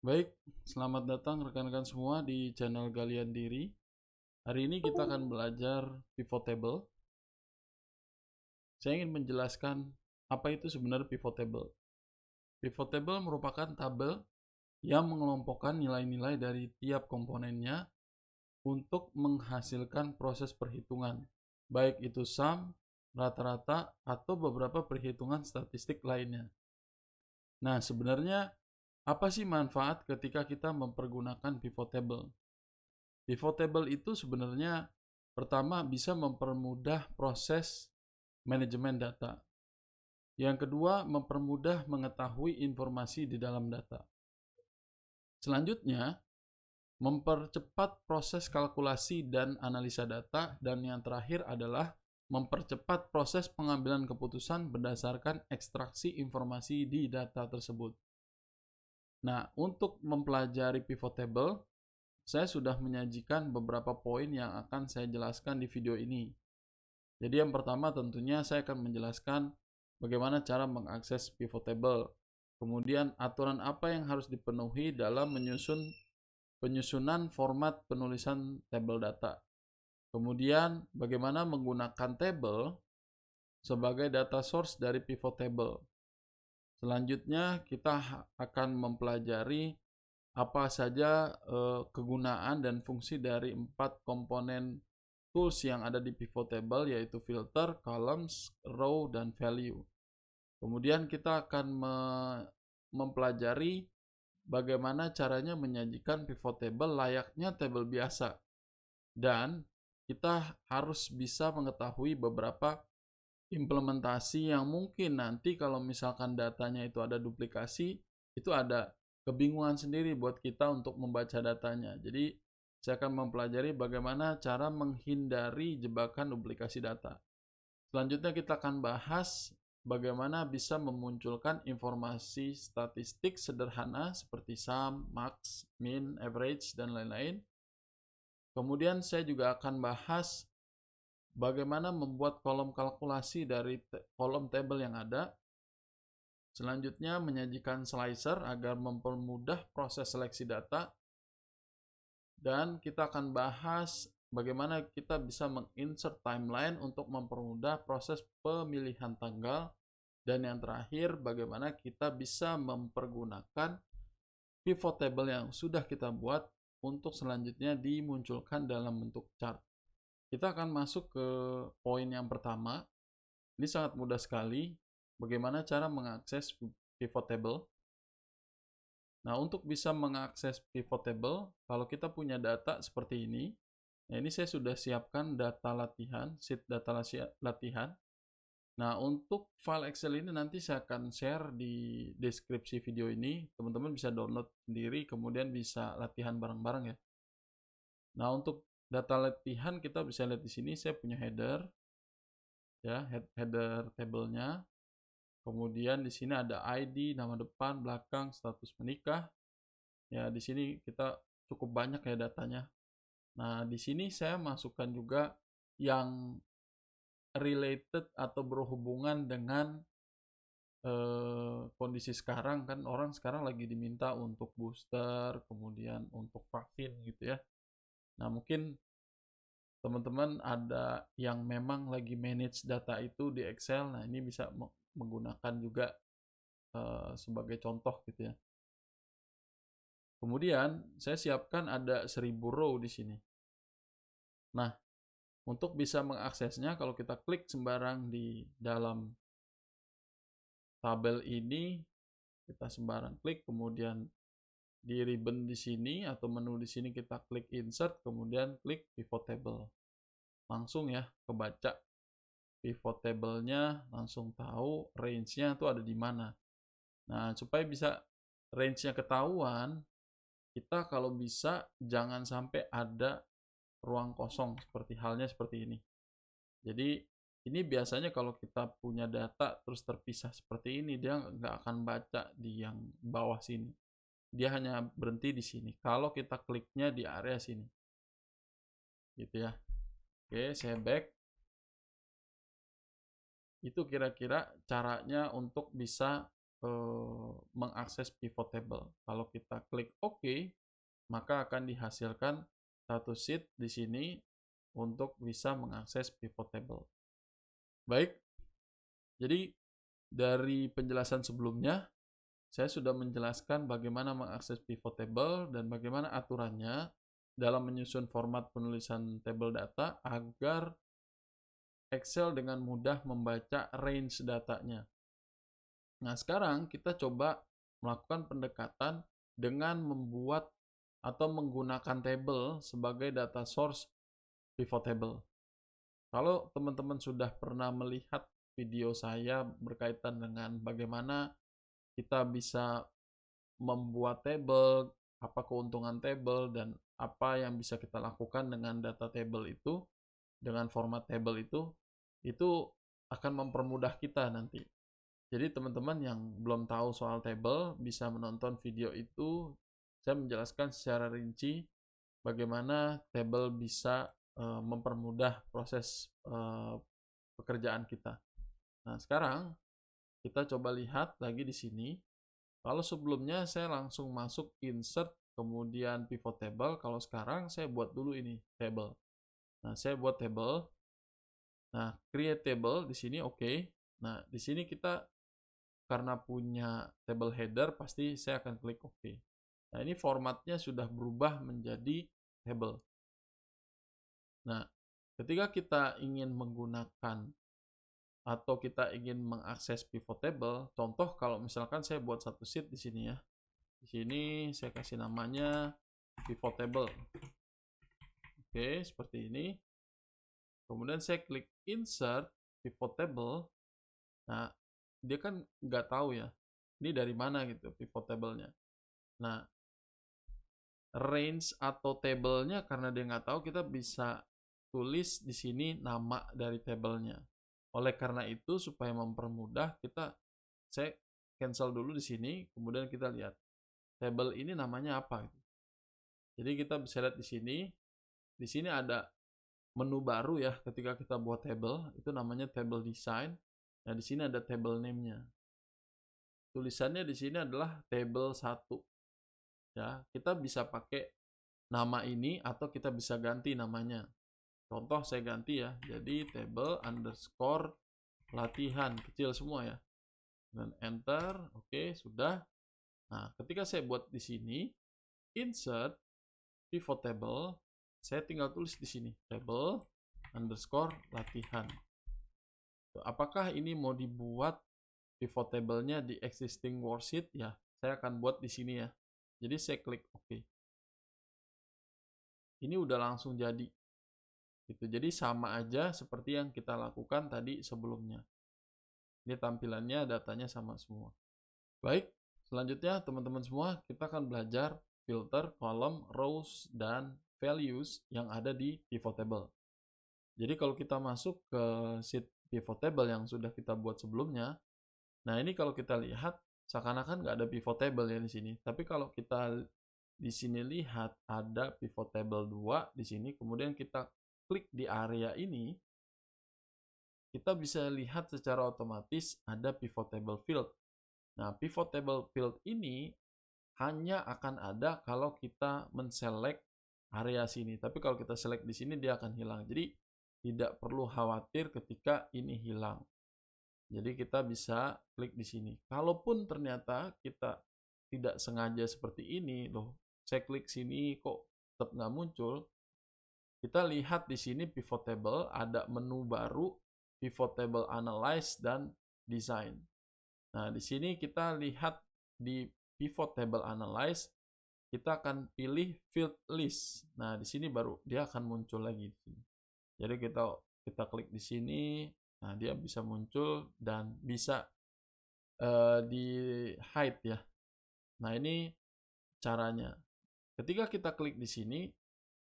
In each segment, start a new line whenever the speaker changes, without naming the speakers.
Baik, selamat datang rekan-rekan semua di channel Galian Diri. Hari ini kita akan belajar pivot table. Saya ingin menjelaskan apa itu sebenarnya pivot table. Pivot table merupakan tabel yang mengelompokkan nilai-nilai dari tiap komponennya untuk menghasilkan proses perhitungan, baik itu sum, rata-rata, atau beberapa perhitungan statistik lainnya. Nah, sebenarnya apa sih manfaat ketika kita mempergunakan pivot table? Pivot table itu sebenarnya pertama bisa mempermudah proses manajemen data. Yang kedua, mempermudah mengetahui informasi di dalam data. Selanjutnya, mempercepat proses kalkulasi dan analisa data, dan yang terakhir adalah mempercepat proses pengambilan keputusan berdasarkan ekstraksi informasi di data tersebut. Nah, untuk mempelajari pivot table, saya sudah menyajikan beberapa poin yang akan saya jelaskan di video ini. Jadi yang pertama tentunya saya akan menjelaskan bagaimana cara mengakses pivot table. Kemudian aturan apa yang harus dipenuhi dalam penyusunan format penulisan tabel data. Kemudian bagaimana menggunakan table sebagai data source dari pivot table. Selanjutnya kita akan mempelajari apa saja kegunaan dan fungsi dari 4 komponen tools yang ada di pivot table, yaitu filter, columns, row, dan value. Kemudian kita akan mempelajari bagaimana caranya menyajikan pivot table layaknya table biasa, dan kita harus bisa mengetahui beberapa implementasi yang mungkin nanti kalau misalkan datanya itu ada duplikasi, itu ada kebingungan sendiri buat kita untuk membaca datanya. Jadi saya akan mempelajari bagaimana cara menghindari jebakan duplikasi data. Selanjutnya kita akan bahas bagaimana bisa memunculkan informasi statistik sederhana seperti sum, max, min, average, dan lain-lain. Kemudian saya juga akan bahas bagaimana membuat kolom kalkulasi dari kolom table yang ada. Selanjutnya menyajikan slicer agar mempermudah proses seleksi data. Dan kita akan bahas bagaimana kita bisa menginsert timeline untuk mempermudah proses pemilihan tanggal. Dan yang terakhir, bagaimana kita bisa mempergunakan pivot table yang sudah kita buat untuk selanjutnya dimunculkan dalam bentuk chart. Kita akan masuk ke poin yang pertama. Ini sangat mudah sekali. Bagaimana cara mengakses pivot table? Nah, untuk bisa mengakses pivot table, kalau kita punya data seperti ini, nah ini saya sudah siapkan data latihan, sheet data latihan. Nah, untuk file Excel ini nanti saya akan share di deskripsi video ini. Teman-teman bisa download sendiri, kemudian bisa latihan bareng-bareng ya. Nah, untuk data latihan kita bisa lihat di sini saya punya header, ya, header tabelnya. Kemudian di sini ada ID, nama depan, belakang, status menikah. Ya, di sini kita cukup banyak ya datanya. Nah, di sini saya masukkan juga yang related atau berhubungan dengan kondisi sekarang, kan orang sekarang lagi diminta untuk booster, kemudian untuk vaksin gitu ya. Nah, mungkin teman-teman ada yang memang lagi manage data itu di Excel. Nah, ini bisa menggunakan juga sebagai contoh gitu ya. Kemudian saya siapkan ada 1000 row di sini. Nah, untuk bisa mengaksesnya, kalau kita klik sembarang di dalam tabel ini, kita sembarang klik, kemudian di ribbon di sini atau menu di sini kita klik insert, kemudian klik pivot table. Langsung ya kebaca pivot table-nya, langsung tahu range-nya itu ada di mana. Nah, supaya bisa range-nya ketahuan, kita kalau bisa jangan sampai ada ruang kosong seperti halnya seperti ini. Jadi ini biasanya kalau kita punya data terus terpisah seperti ini, dia nggak akan baca di yang bawah sini. Dia hanya berhenti di sini. Kalau kita kliknya di area sini, gitu ya. Oke, saya back. Itu kira-kira caranya untuk bisa mengakses pivot table. Kalau kita klik OK, maka akan dihasilkan satu sheet di sini untuk bisa mengakses pivot table. Baik, jadi dari penjelasan sebelumnya, saya sudah menjelaskan bagaimana mengakses pivot table dan bagaimana aturannya dalam menyusun format penulisan table data agar Excel dengan mudah membaca range datanya. Nah, sekarang kita coba melakukan pendekatan dengan membuat atau menggunakan table sebagai data source pivot table. Kalau teman-teman sudah pernah melihat video saya berkaitan dengan bagaimana kita bisa membuat table, apa keuntungan table, dan apa yang bisa kita lakukan dengan data table itu, dengan format table itu akan mempermudah kita nanti. Jadi teman-teman yang belum tahu soal table bisa menonton video itu. Saya menjelaskan secara rinci bagaimana table bisa mempermudah proses pekerjaan kita. Nah, sekarang kita coba lihat lagi di sini. Kalau sebelumnya saya langsung masuk insert kemudian pivot table, kalau sekarang saya buat dulu ini table. Nah, saya buat table. Nah, create table di sini oke. Nah, di sini kita karena punya table header pasti saya akan klik OK. Nah, ini formatnya sudah berubah menjadi table. Nah, ketika kita ingin menggunakan atau kita ingin mengakses pivot table, contoh kalau misalkan saya buat satu sheet di sini ya. Di sini saya kasih namanya pivot table. Oke, seperti ini. Kemudian saya klik insert pivot table. Nah, dia kan nggak tahu ya, ini dari mana gitu pivot table-nya. Nah, range atau table-nya karena dia nggak tahu, kita bisa tulis di sini nama dari table-nya. Oleh karena itu, supaya mempermudah, saya cancel dulu di sini, kemudian kita lihat table ini namanya apa. Jadi kita bisa lihat di sini. Di sini ada menu baru ya, ketika kita buat table, itu namanya table design. Nah, di sini ada table name-nya. Tulisannya di sini adalah table 1. Ya, kita bisa pakai nama ini atau kita bisa ganti namanya. Contoh saya ganti ya, jadi table underscore latihan, kecil semua ya. Dan enter, oke, sudah. Nah, ketika saya buat di sini, insert pivot table, saya tinggal tulis di sini, table underscore latihan. Apakah ini mau dibuat pivot table-nya di existing worksheet? Ya, saya akan buat di sini ya. Jadi saya klik OK. Ini udah langsung jadi. Gitu. Jadi sama aja seperti yang kita lakukan tadi sebelumnya. Ini tampilannya, datanya sama semua. Baik, selanjutnya teman-teman semua, kita akan belajar filter, column, rows, dan values yang ada di pivot table. Jadi kalau kita masuk ke sheet pivot table yang sudah kita buat sebelumnya, nah ini kalau kita lihat, seakan-akan nggak ada pivot table ya di sini. Tapi kalau kita di sini lihat ada pivot table 2 di sini, kemudian kita klik di area ini, kita bisa lihat secara otomatis ada pivot table field. Nah, pivot table field ini hanya akan ada kalau kita men-select area sini. Tapi kalau kita select di sini, dia akan hilang. Jadi, tidak perlu khawatir ketika ini hilang. Jadi, kita bisa klik di sini. Kalaupun ternyata kita tidak sengaja seperti ini, loh, saya klik sini kok tetap nggak muncul, kita lihat di sini pivot table, ada menu baru, pivot table analyze dan design. Nah, di sini kita lihat di pivot table analyze, kita akan pilih field list. Nah, di sini baru dia akan muncul lagi di sini. Jadi kita klik di sini, nah dia bisa muncul dan bisa di hide ya. Nah, ini caranya. Ketika kita klik di sini,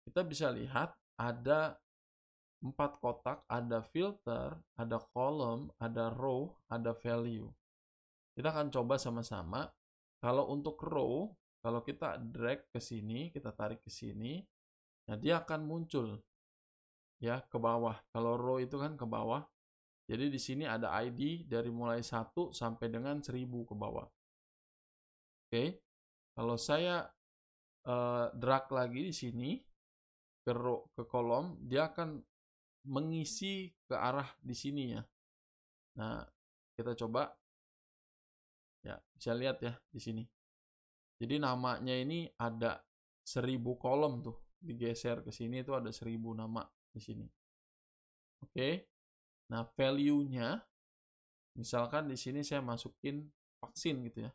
kita bisa lihat ada 4 kotak, ada filter, ada column, ada row, ada value. Kita akan coba sama-sama. Kalau untuk row, kalau kita drag ke sini, kita tarik ke sini, nah dia akan muncul ya ke bawah. Kalau row itu kan ke bawah. Jadi di sini ada ID dari mulai 1 sampai dengan 1000 ke bawah. Oke. Kalau saya drag lagi di sini ke kolom, dia akan mengisi ke arah di sini ya. Nah, kita coba ya, bisa lihat ya di sini. Jadi namanya ini ada 1000 kolom tuh, digeser ke sini itu ada 1000 nama di sini. Oke. Nah, value-nya misalkan di sini saya masukin vaksin gitu ya.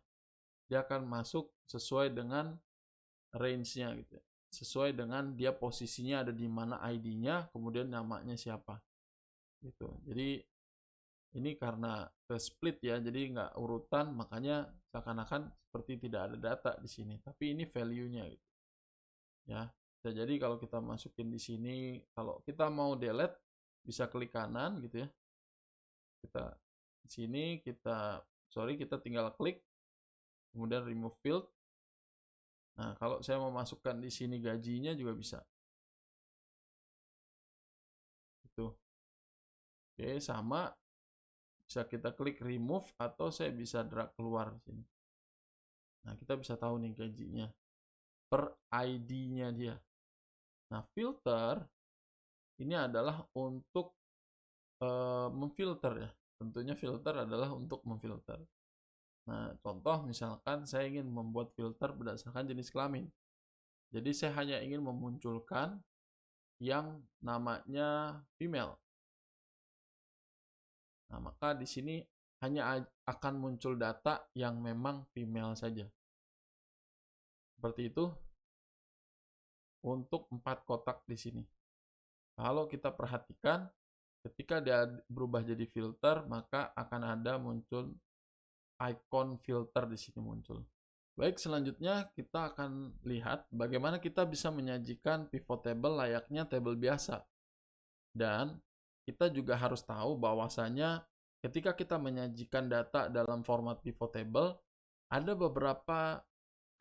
Dia akan masuk sesuai dengan range-nya gitu ya. Sesuai dengan dia posisinya ada di mana ID-nya, kemudian namanya siapa. Gitu. Jadi ini karena ke split ya, jadi nggak urutan, makanya seakan-akan seperti tidak ada data di sini. Tapi ini value-nya gitu. Ya. Bisa jadi kalau kita masukin di sini, kalau kita mau delete bisa klik kanan gitu ya. Kita di sini kita tinggal klik, kemudian remove field. Nah, kalau saya mau masukkan di sini gajinya juga bisa. Itu. Oke, sama bisa kita klik remove atau saya bisa drag keluar sini. Nah, kita bisa tahu nih gajinya per ID-nya dia. Nah, filter ini adalah untuk memfilter ya. Tentunya filter adalah untuk memfilter. Nah, contoh misalkan saya ingin membuat filter berdasarkan jenis kelamin. Jadi saya hanya ingin memunculkan yang namanya female. Nah, maka di sini hanya akan muncul data yang memang female saja. Seperti itu untuk 4 kotak di sini. Kalau kita perhatikan, ketika dia berubah jadi filter, maka akan ada muncul icon filter di sini muncul. Baik, selanjutnya kita akan lihat bagaimana kita bisa menyajikan pivot table layaknya table biasa. Dan kita juga harus tahu bahwasanya ketika kita menyajikan data dalam format pivot table, ada beberapa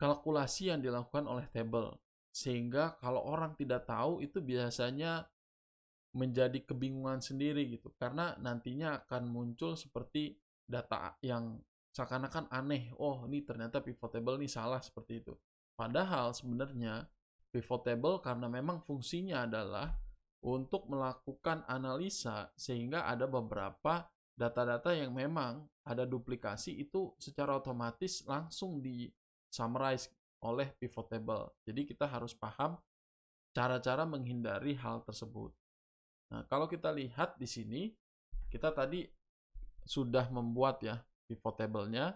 kalkulasi yang dilakukan oleh table. Sehingga kalau orang tidak tahu itu biasanya menjadi kebingungan sendiri gitu. Karena nantinya akan muncul seperti data yang seakan-akan aneh. Oh, ini ternyata pivot table ini salah seperti itu. Padahal sebenarnya pivot table karena memang fungsinya adalah untuk melakukan analisa sehingga ada beberapa data-data yang memang ada duplikasi itu secara otomatis langsung di summarize oleh pivot table. Jadi kita harus paham cara-cara menghindari hal tersebut. Nah, kalau kita lihat di sini, kita tadi sudah membuat ya pivot table-nya.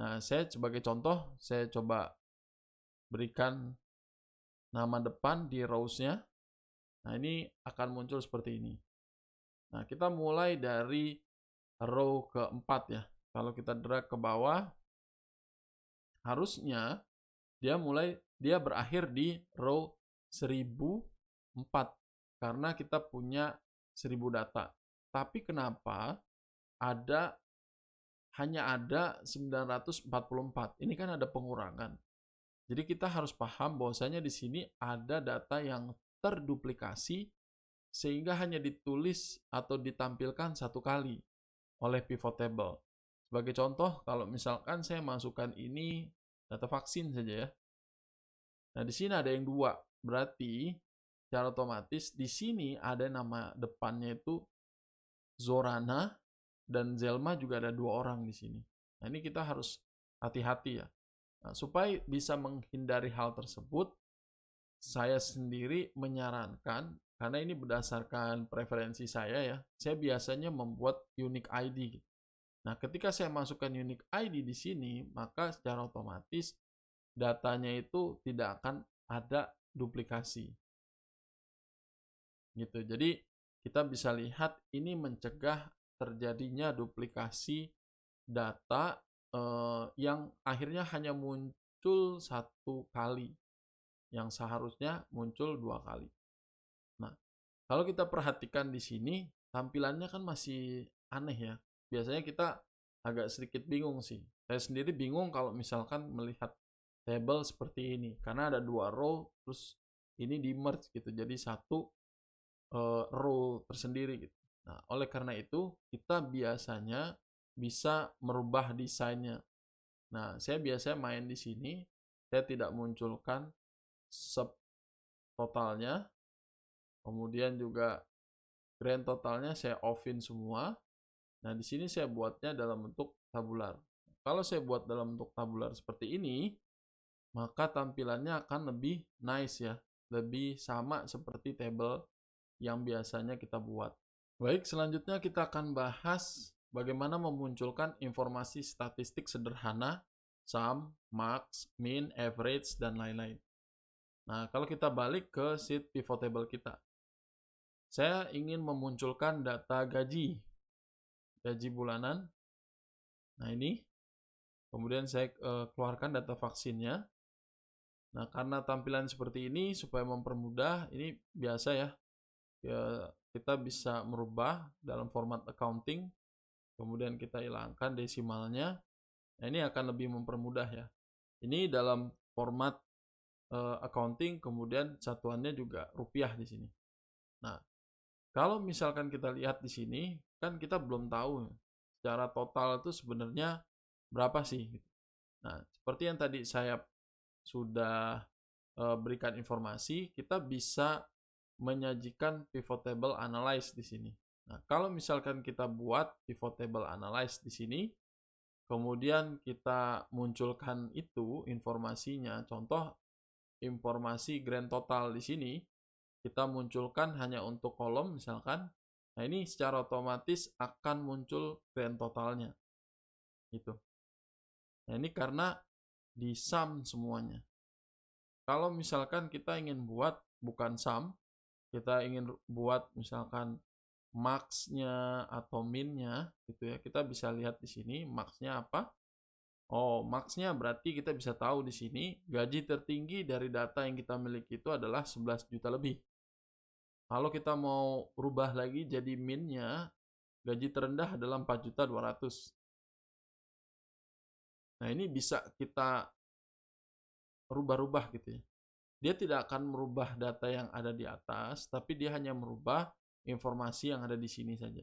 Nah, saya sebagai contoh, saya coba berikan nama depan di rows-nya. Nah, ini akan muncul seperti ini. Nah, kita mulai dari row keempat ya. Kalau kita drag ke bawah, harusnya dia berakhir di row 1004 karena kita punya 1000 data. Tapi kenapa hanya ada 944? Ini kan ada pengurangan. Jadi kita harus paham bahwasanya di sini ada data yang terduplikasi sehingga hanya ditulis atau ditampilkan satu kali oleh pivot table. Sebagai contoh, kalau misalkan saya masukkan ini data vaksin saja ya. Nah, di sini ada yang 2. Berarti secara otomatis di sini ada nama depannya itu Zorana dan Zelma juga ada 2 orang di sini. Nah, ini kita harus hati-hati ya. Nah, supaya bisa menghindari hal tersebut, saya sendiri menyarankan, karena ini berdasarkan preferensi saya ya, saya biasanya membuat unique ID. Nah, ketika saya masukkan unique ID di sini, maka secara otomatis datanya itu tidak akan ada duplikasi. Gitu. Jadi, kita bisa lihat ini mencegah terjadinya duplikasi data yang akhirnya hanya muncul 1 kali, yang seharusnya muncul 2 kali. Nah, kalau kita perhatikan di sini, tampilannya kan masih aneh ya. Biasanya kita agak sedikit bingung sih. Saya sendiri bingung kalau misalkan melihat table seperti ini, karena ada 2 row, terus ini di merge gitu, jadi 1 row tersendiri gitu. Nah, oleh karena itu kita biasanya bisa merubah desainnya. Nah, saya biasanya main di sini, saya tidak munculkan sub totalnya, kemudian juga grand totalnya saya offin semua. Nah, di sini saya buatnya dalam bentuk tabular. Kalau saya buat dalam bentuk tabular seperti ini, maka tampilannya akan lebih nice ya, lebih sama seperti table yang biasanya kita buat. Baik, selanjutnya kita akan bahas bagaimana memunculkan informasi statistik sederhana, sum, max, min, average, dan lain-lain. Nah, kalau kita balik ke sheet pivot table kita, saya ingin memunculkan data gaji bulanan. Nah, ini kemudian saya keluarkan data vaksinnya. Nah, karena tampilan seperti ini supaya mempermudah, ini biasa ya, kita bisa merubah dalam format accounting, kemudian kita hilangkan desimalnya. Nah, ini akan lebih mempermudah ya. Ini dalam format accounting, kemudian satuannya juga rupiah di sini. Nah, kalau misalkan kita lihat di sini, kan kita belum tahu secara total itu sebenarnya berapa sih. Nah, seperti yang tadi saya sudah berikan informasi, kita bisa menyajikan pivot table analyze di sini. Nah, kalau misalkan kita buat pivot table analyze di sini, kemudian kita munculkan itu informasinya, contoh informasi grand total di sini, kita munculkan hanya untuk kolom misalkan. Nah, ini secara otomatis akan muncul grand totalnya. Gitu. Nah, ini karena di sum semuanya. Kalau misalkan kita ingin buat bukan sum, kita ingin buat misalkan max-nya atau min-nya gitu ya. Kita bisa lihat di sini max-nya apa? Oh, max-nya berarti kita bisa tahu di sini gaji tertinggi dari data yang kita miliki itu adalah 11 juta lebih. Kalau kita mau rubah lagi jadi min-nya, gaji terendah adalah 4.200.000. Nah, ini bisa kita rubah-rubah gitu ya. Dia tidak akan merubah data yang ada di atas, tapi dia hanya merubah informasi yang ada di sini saja.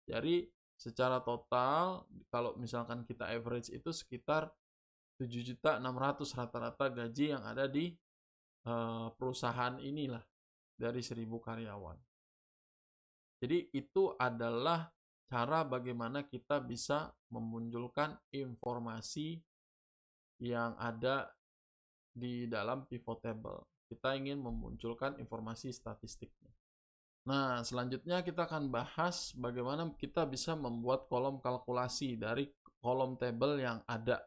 Jadi secara total, kalau misalkan kita average itu sekitar 7.600.000 rata-rata gaji yang ada di perusahaan inilah dari 1.000 karyawan. Jadi itu adalah cara bagaimana kita bisa memunculkan informasi yang ada di dalam pivot table. Kita ingin memunculkan informasi statistiknya. Nah, selanjutnya kita akan bahas bagaimana kita bisa membuat kolom kalkulasi dari kolom table yang ada.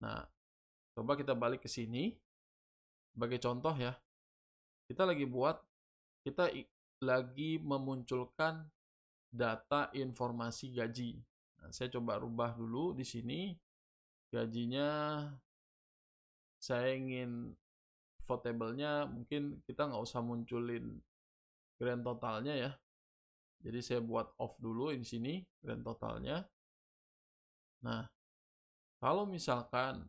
Nah, coba kita balik ke sini. Sebagai contoh ya, kita lagi memunculkan data informasi gaji. Nah, saya coba rubah dulu di sini. Gajinya saya ingin pivot table-nya mungkin kita nggak usah munculin grand totalnya ya. Jadi saya buat off dulu di sini grand totalnya. Nah, kalau misalkan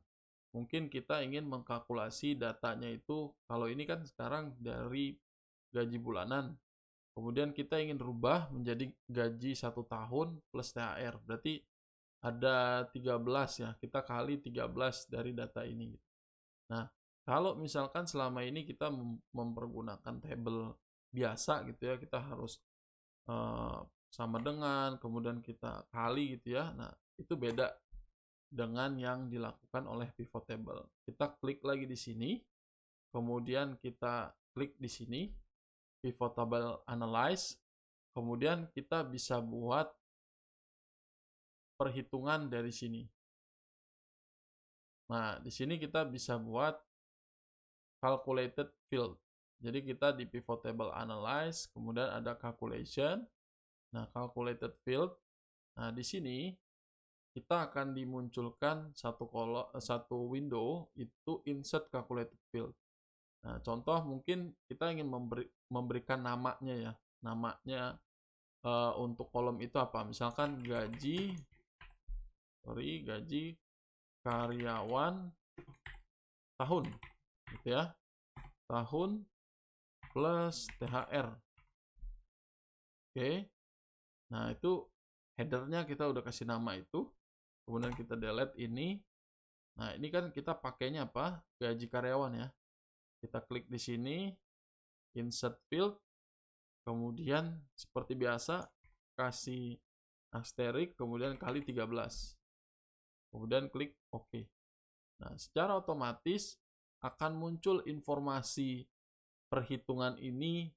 mungkin kita ingin mengkalkulasi datanya itu, kalau ini kan sekarang dari gaji bulanan, kemudian kita ingin rubah menjadi gaji 1 tahun plus THR, berarti ada 13 ya, kita kali 13 dari data ini. Nah, kalau misalkan selama ini kita mempergunakan table biasa gitu ya, kita harus sama dengan, kemudian kita kali gitu ya. Nah, itu beda dengan yang dilakukan oleh pivot table. Kita klik lagi di sini, kemudian kita klik di sini, pivot table analyze, kemudian kita bisa buat perhitungan dari sini. Nah, di sini kita bisa buat calculated field. Jadi kita di pivot table analyze, kemudian ada calculation. Nah, calculated field. Nah, di sini kita akan dimunculkan satu window itu insert calculated field. Nah, contoh mungkin kita ingin memberikan namanya ya. Namanya untuk kolom itu apa? Misalkan gaji karyawan tahun gitu ya. Tahun plus THR. Oke. Nah, itu headernya kita udah kasih nama itu. Kemudian kita delete ini. Nah, ini kan kita pakainya apa? Gaji karyawan ya. Kita klik di sini, insert field, kemudian seperti biasa kasih asterik, kemudian kali 13. Kemudian klik OK. Nah, secara otomatis akan muncul informasi perhitungan ini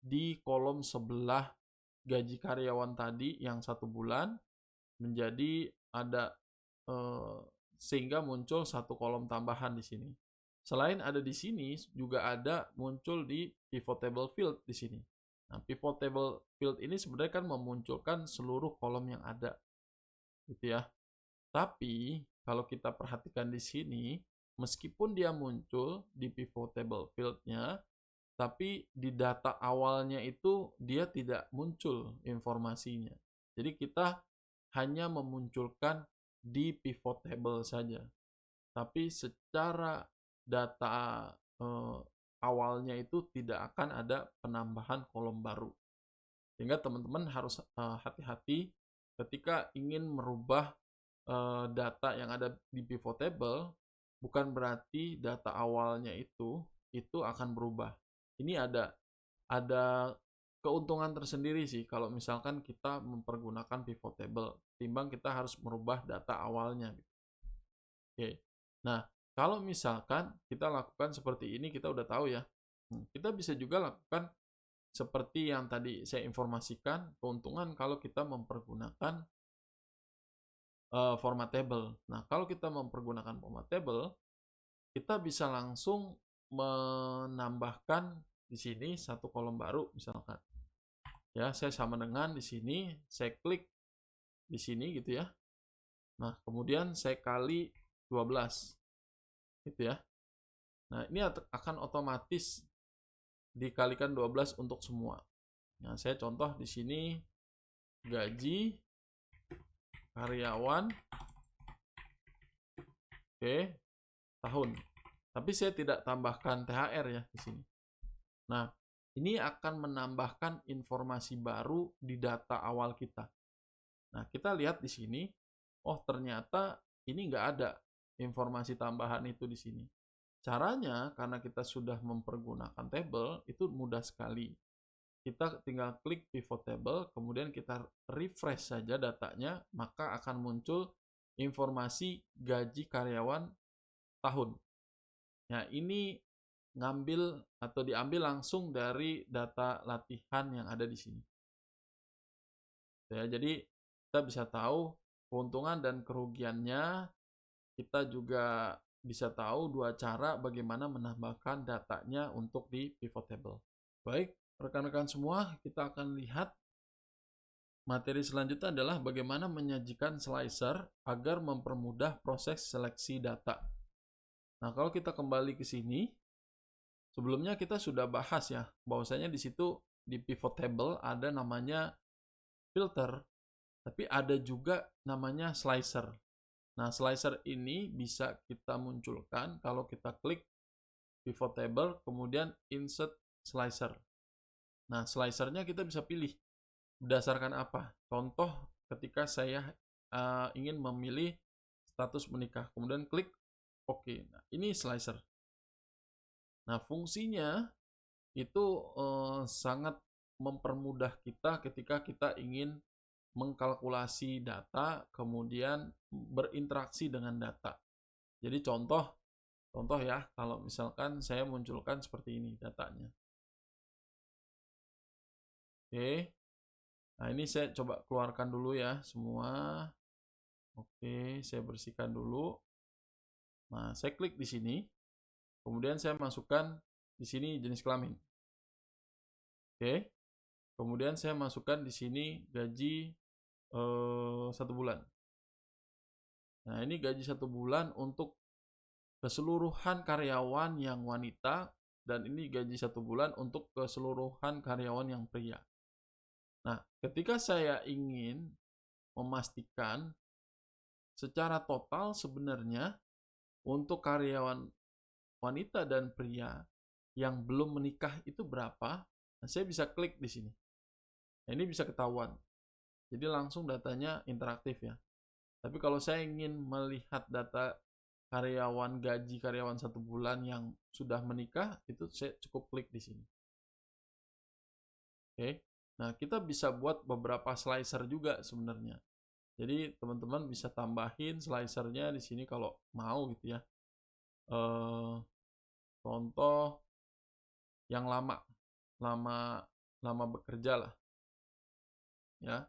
di kolom sebelah gaji karyawan tadi yang 1 bulan, menjadi ada sehingga muncul 1 kolom tambahan di sini. Selain ada di sini, juga ada muncul di pivot table field di sini. Nah, pivot table field ini sebenarnya kan memunculkan seluruh kolom yang ada, gitu ya. Tapi kalau kita perhatikan di sini, meskipun dia muncul di pivot table field-nya, tapi di data awalnya itu dia tidak muncul informasinya. Jadi kita hanya memunculkan di pivot table saja. Tapi secara data awalnya itu tidak akan ada penambahan kolom baru. Sehingga teman-teman harus hati-hati ketika ingin merubah data yang ada di pivot table, bukan berarti data awalnya itu akan berubah. Ini ada keuntungan tersendiri sih kalau misalkan kita mempergunakan pivot table, timbang kita harus merubah data awalnya. Oke. Nah, kalau misalkan kita lakukan seperti ini, kita udah tahu ya. Kita bisa juga lakukan seperti yang tadi saya informasikan, keuntungan kalau kita mempergunakan format table. Nah, kalau kita mempergunakan format table, kita bisa langsung menambahkan di sini 1 kolom baru misalkan. Ya, saya sama dengan di sini, saya klik di sini gitu ya. Nah, kemudian saya kali 12. Gitu ya. Nah, ini akan otomatis dikalikan 12 untuk semua. Nah, saya contoh di sini gaji karyawan tahun. Tapi saya tidak tambahkan THR ya di sini. Nah, ini akan menambahkan informasi baru di data awal kita. Nah, kita lihat di sini, oh ternyata ini nggak ada informasi tambahan itu di sini. Caranya, karena kita sudah mempergunakan table, itu mudah sekali. Kita tinggal klik pivot table, kemudian kita refresh saja datanya, maka akan muncul informasi gaji karyawan tahun. Nah, ini ngambil atau diambil langsung dari data latihan yang ada di sini. Ya, jadi kita bisa tahu keuntungan dan kerugiannya. Kita juga bisa tahu 2 cara bagaimana menambahkan datanya untuk di pivot table. Baik, rekan-rekan semua, kita akan lihat materi selanjutnya adalah bagaimana menyajikan slicer agar mempermudah proses seleksi data. Nah, kalau kita kembali ke sini, sebelumnya kita sudah bahas ya, bahwasanya di situ di pivot table ada namanya filter, tapi ada juga namanya slicer. Nah, slicer ini bisa kita munculkan kalau kita klik pivot table, kemudian insert slicer. Nah, slicernya kita bisa pilih berdasarkan apa. Contoh ketika saya ingin memilih status menikah, kemudian klik OK. Nah, ini slicer. Nah, fungsinya itu sangat mempermudah kita ketika kita ingin mengkalkulasi data, kemudian berinteraksi dengan data. Jadi contoh ya, kalau misalkan saya munculkan seperti ini datanya. Oke. Nah, ini saya coba keluarkan dulu ya semua. Oke, saya bersihkan dulu. Nah, saya klik di sini. Kemudian saya masukkan di sini jenis kelamin. Oke. Kemudian saya masukkan di sini gaji 1 bulan. Nah, ini gaji 1 bulan untuk keseluruhan karyawan yang wanita, dan ini gaji 1 bulan untuk keseluruhan karyawan yang pria. Nah, ketika saya ingin memastikan secara total sebenarnya untuk karyawan wanita dan pria yang belum menikah itu berapa, nah, saya bisa klik di sini. Nah, ini bisa ketahuan. Jadi langsung datanya interaktif ya. Tapi kalau saya ingin melihat data gaji karyawan 1 bulan yang sudah menikah, itu saya cukup klik di sini. Oke. Nah, kita bisa buat beberapa slicer juga sebenarnya. Jadi teman-teman bisa tambahin slicernya di sini kalau mau gitu ya. Contoh yang lama bekerja lah ya,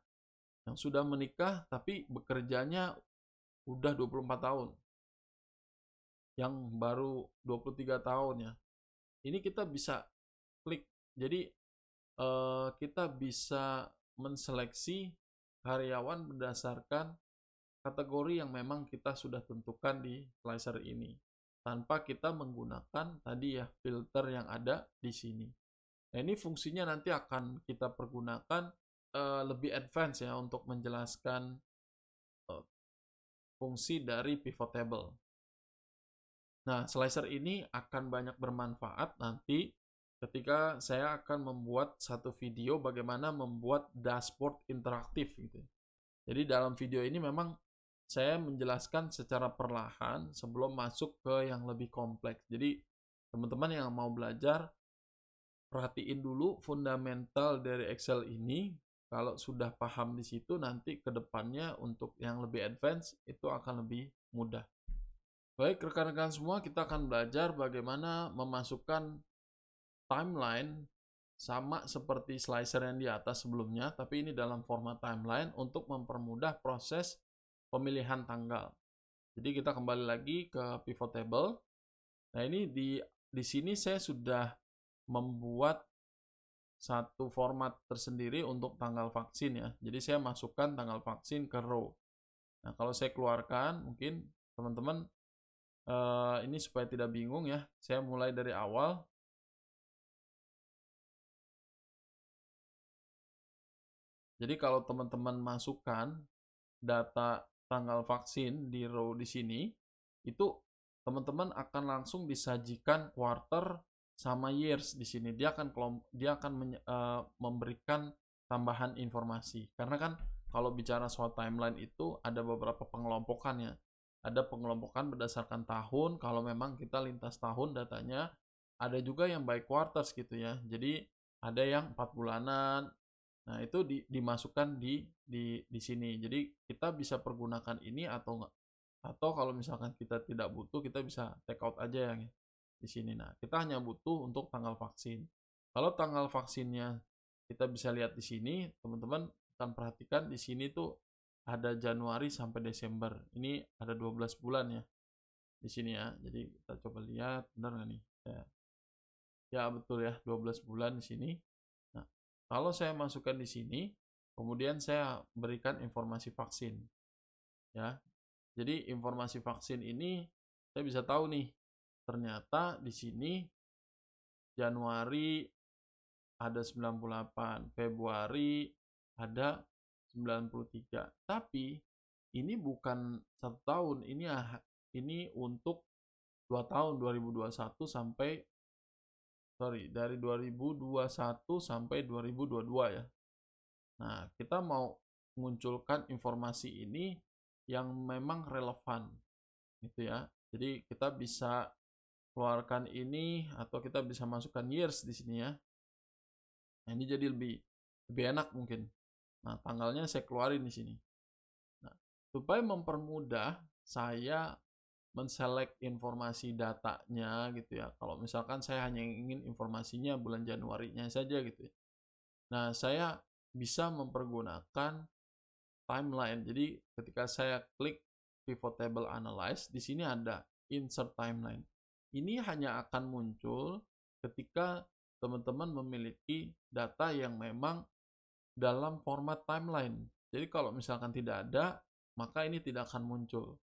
yang sudah menikah tapi bekerjanya udah 24 tahun, yang baru 23 tahun ya, ini kita bisa klik. Jadi kita bisa menseleksi karyawan berdasarkan kategori yang memang kita sudah tentukan di slicer ini, tanpa kita menggunakan tadi ya filter yang ada di sini. Nah, ini fungsinya nanti akan kita pergunakan lebih advance ya untuk menjelaskan fungsi dari pivot table. Nah, slicer ini akan banyak bermanfaat nanti ketika saya akan membuat satu video bagaimana membuat dashboard interaktif gitu. Jadi dalam video ini memang saya menjelaskan secara perlahan sebelum masuk ke yang lebih kompleks. Jadi teman-teman yang mau belajar, perhatiin dulu fundamental dari Excel ini. Kalau sudah paham di situ, nanti ke depannya untuk yang lebih advance itu akan lebih mudah. Baik rekan-rekan semua, kita akan belajar bagaimana memasukkan timeline sama seperti slicer yang di atas sebelumnya, tapi ini dalam format timeline untuk mempermudah proses pemilihan tanggal. Jadi kita kembali lagi ke pivot table. Nah, ini di sini saya sudah membuat satu format tersendiri untuk tanggal vaksin ya. Jadi saya masukkan tanggal vaksin ke row. Nah, kalau saya keluarkan, mungkin teman-teman ini supaya tidak bingung ya, saya mulai dari awal. Jadi kalau teman-teman masukkan data tanggal vaksin di row di sini, itu teman-teman akan langsung disajikan quarter sama years di sini. Dia akan memberikan tambahan informasi. Karena kan kalau bicara soal timeline itu ada beberapa pengelompokannya. Ada pengelompokan berdasarkan tahun, kalau memang kita lintas tahun datanya. Ada juga yang by quarters gitu ya. Jadi ada yang 4 bulanan. Nah, itu dimasukkan di sini. Jadi kita bisa pergunakan ini atau kalau misalkan kita tidak butuh, kita bisa take out aja yang di sini. Nah, kita hanya butuh untuk tanggal vaksin. Kalau tanggal vaksinnya kita bisa lihat di sini, teman-teman akan perhatikan di sini tuh ada Januari sampai Desember. Ini ada 12 bulan ya di sini ya. Jadi kita coba lihat benar nggak nih? Ya betul ya, 12 bulan di sini. Nah, kalau saya masukkan di sini, kemudian saya berikan informasi vaksin ya. Jadi informasi vaksin ini saya bisa tahu nih, ternyata di sini Januari ada 98, Februari ada 93. Tapi ini bukan 1 tahun, ini untuk 2 tahun 2021 sampai dari 2021 sampai 2022 ya. Nah, kita mau munculkan informasi ini yang memang relevan gitu ya. Jadi kita bisa keluarkan ini atau kita bisa masukkan years di sini ya. Nah, ini jadi lebih enak mungkin. Nah, tanggalnya saya keluarin di sini. Nah, supaya mempermudah saya menselect informasi datanya gitu ya. Kalau misalkan saya hanya ingin informasinya bulan Januarinya saja gitu ya. Nah, saya bisa mempergunakan timeline. Jadi ketika saya klik pivot table analyze, di sini ada insert timeline. Ini hanya akan muncul ketika teman-teman memiliki data yang memang dalam format timeline. Jadi kalau misalkan tidak ada, maka ini tidak akan muncul.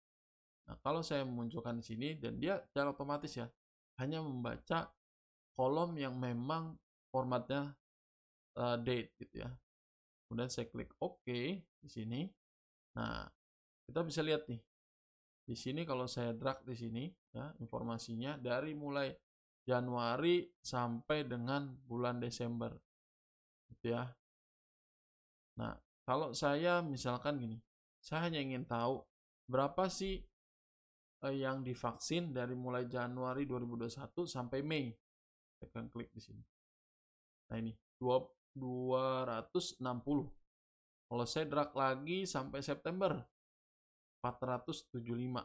Nah, kalau saya memunculkan di sini dan dia secara otomatis ya hanya membaca kolom yang memang formatnya date gitu ya. Kemudian saya klik OK di sini. Nah, kita bisa lihat nih. Di sini kalau saya drag di sini ya, informasinya dari mulai Januari sampai dengan bulan Desember. Gitu ya. Nah, kalau saya misalkan gini, saya hanya ingin tahu berapa sih yang divaksin dari mulai Januari 2021 sampai Mei. Tekan klik di sini. Nah ini 260. Kalau saya drag lagi sampai September 475.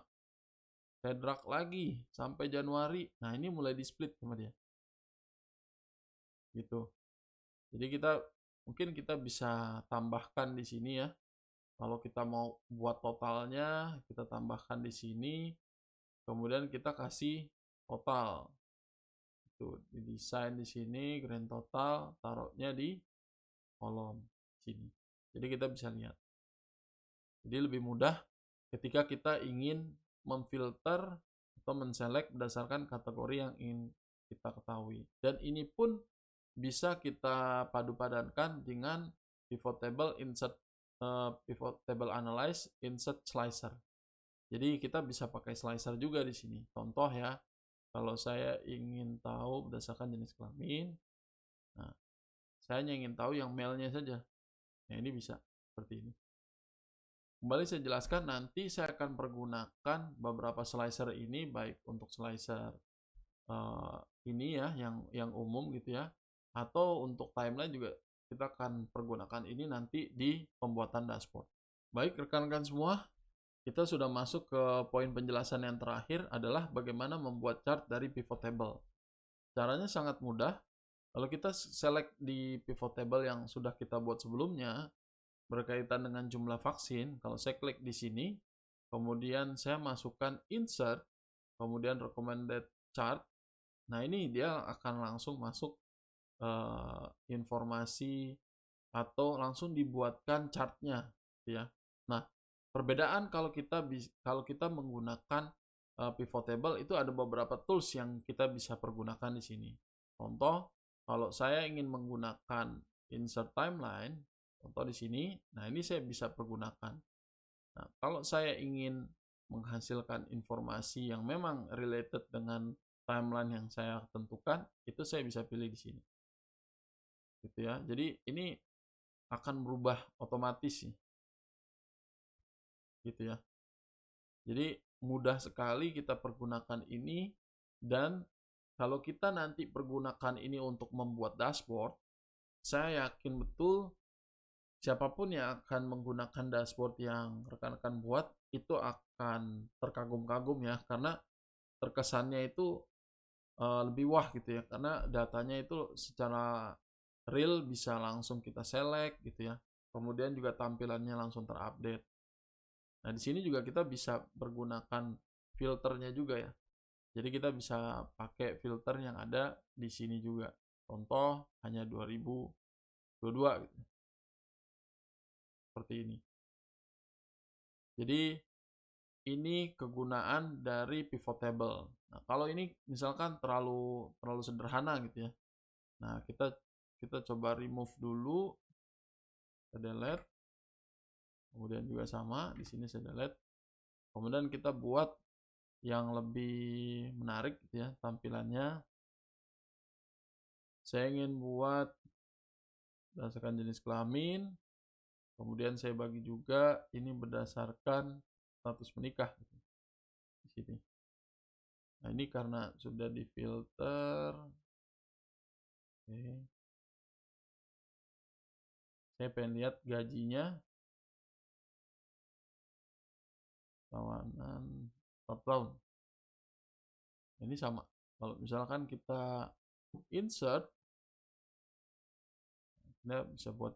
Saya drag lagi sampai Januari. Nah ini mulai di split sama dia. Gitu. Jadi mungkin kita bisa tambahkan di sini ya. Kalau kita mau buat totalnya, kita tambahkan di sini. Kemudian kita kasih total. Itu didesain di sini grand total, taruhnya di kolom sini. Jadi kita bisa lihat. Jadi lebih mudah ketika kita ingin memfilter atau menselect berdasarkan kategori yang ingin kita ketahui. Dan ini pun bisa kita padu-padankan dengan pivot table insert pivot table analyze insert slicer. Jadi kita bisa pakai slicer juga di sini. Contoh ya, kalau saya ingin tahu berdasarkan jenis kelamin, nah saya hanya ingin tahu yang male-nya saja. Nah ini bisa seperti ini. Kembali saya jelaskan, nanti saya akan pergunakan beberapa slicer ini, baik untuk slicer ini ya, yang umum gitu ya, atau untuk timeline juga kita akan pergunakan ini nanti di pembuatan dashboard. Baik rekan-rekan semua, kita sudah masuk ke poin penjelasan yang terakhir adalah bagaimana membuat chart dari pivot table. Caranya sangat mudah. Kalau kita select di pivot table yang sudah kita buat sebelumnya, berkaitan dengan jumlah vaksin, kalau saya klik di sini, kemudian saya masukkan insert, kemudian recommended chart, nah ini dia akan langsung masuk informasi atau langsung dibuatkan chartnya, ya. Nah, perbedaan kalau kita menggunakan pivot table itu ada beberapa tools yang kita bisa pergunakan di sini. Contoh, kalau saya ingin menggunakan insert timeline, contoh di sini, nah ini saya bisa pergunakan. Nah, kalau saya ingin menghasilkan informasi yang memang related dengan timeline yang saya tentukan, itu saya bisa pilih di sini. Gitu ya. Jadi ini akan berubah otomatis sih. Gitu ya. Jadi mudah sekali kita pergunakan ini, dan kalau kita nanti pergunakan ini untuk membuat dashboard, saya yakin betul siapapun yang akan menggunakan dashboard yang rekan-rekan buat itu akan terkagum-kagum ya, karena terkesannya itu lebih wah gitu ya, karena datanya itu secara real bisa langsung kita select gitu ya, kemudian juga tampilannya langsung terupdate. Nah di sini juga kita bisa pergunakan filternya juga ya, jadi kita bisa pakai filter yang ada di sini juga, contoh hanya 2022 gitu. Seperti ini. Jadi ini kegunaan dari pivot table. Nah, kalau ini misalkan terlalu sederhana gitu ya. Nah, kita coba remove dulu. Saya delete. Kemudian juga sama, di sini saya delete. Kemudian kita buat yang lebih menarik gitu ya tampilannya. Saya ingin buat berdasarkan jenis kelamin. Kemudian saya bagi juga ini berdasarkan status menikah gitu, di sini. Nah ini karena sudah difilter, oke. Saya pengen lihat gajinya, tawanan 4 tahun. Ini sama. Kalau misalkan kita insert, kita bisa buat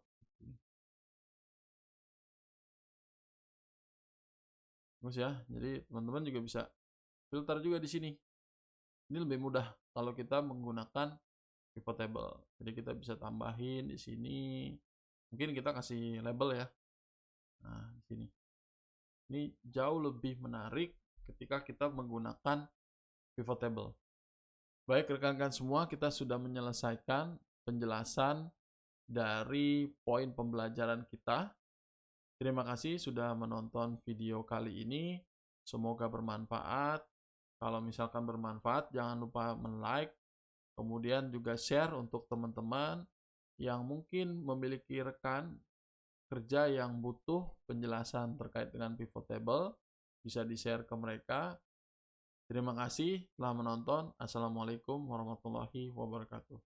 bagus ya. Jadi teman-teman juga bisa filter juga di sini. Ini lebih mudah kalau kita menggunakan pivot table. Jadi kita bisa tambahin di sini. Mungkin kita kasih label ya. Nah, di sini. Ini jauh lebih menarik ketika kita menggunakan pivot table. Baik rekan-rekan semua, kita sudah menyelesaikan penjelasan dari poin pembelajaran kita. Terima kasih sudah menonton video kali ini. Semoga bermanfaat. Kalau misalkan bermanfaat, jangan lupa like, kemudian juga share untuk teman-teman yang mungkin memiliki rekan pekerja yang butuh penjelasan terkait dengan pivot table, bisa di-share ke mereka. Terima kasih telah menonton. Assalamualaikum warahmatullahi wabarakatuh.